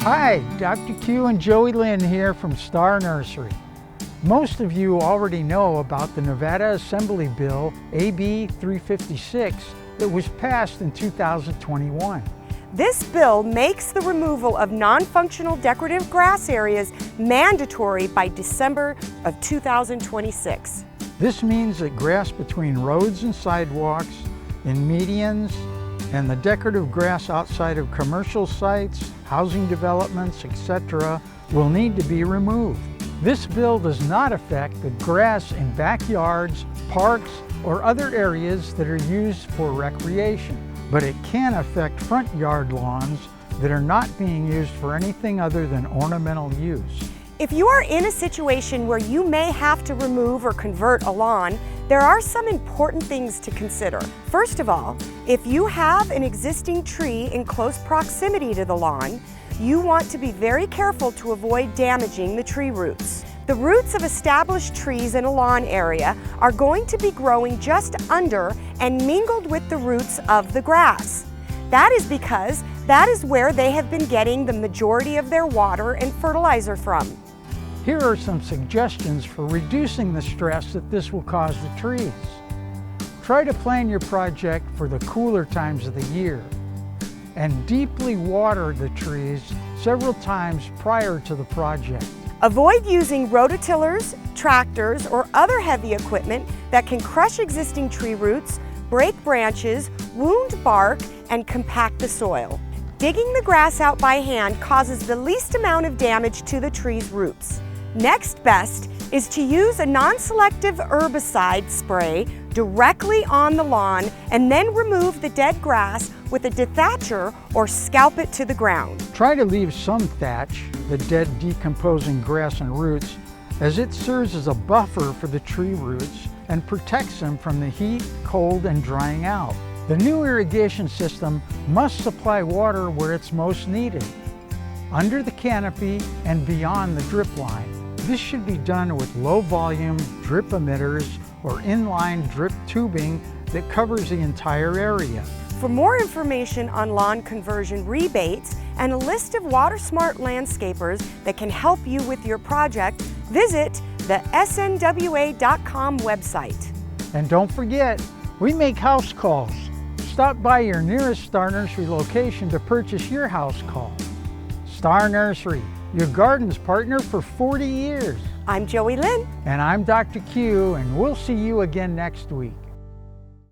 Hi, Dr. Q and Joey Lynn here from Star Nursery. Most of you already know about the Nevada Assembly Bill AB 356 that was passed in 2021. This bill makes the removal of non-functional decorative grass areas mandatory by December of 2026. This means that grass between roads and sidewalks, in medians, and the decorative grass outside of commercial sites, housing developments, etc. will need to be removed. This bill does not affect the grass in backyards, parks, or other areas that are used for recreation, but it can affect front yard lawns that are not being used for anything other than ornamental use. If you are in a situation where you may have to remove or convert a lawn, there are some important things to consider. First of all, if you have an existing tree in close proximity to the lawn, you want to be very careful to avoid damaging the tree roots. The roots of established trees in a lawn area are going to be growing just under and mingled with the roots of the grass. That is because that is where they have been getting the majority of their water and fertilizer from. Here are some suggestions for reducing the stress that this will cause the trees. Try to plan your project for the cooler times of the year and deeply water the trees several times prior to the project. Avoid using rototillers, tractors, or other heavy equipment that can crush existing tree roots, break branches, wound bark, and compact the soil. Digging the grass out by hand causes the least amount of damage to the tree's roots. Next best is to use a non-selective herbicide spray directly on the lawn and then remove the dead grass with a dethatcher or scalp it to the ground. Try to leave some thatch, the dead decomposing grass and roots, as it serves as a buffer for the tree roots and protects them from the heat, cold, and drying out. The new irrigation system must supply water where it's most needed, under the canopy and beyond the drip line. This should be done with low volume drip emitters or inline drip tubing that covers the entire area. For more information on lawn conversion rebates and a list of water-smart landscapers that can help you with your project, visit the snwa.com website. And don't forget, we make house calls. Stop by your nearest Star Nursery location to purchase your house call. Star Nursery, your garden's partner for 40 years. I'm Joey Lynn. And I'm Dr. Q, and we'll see you again next week.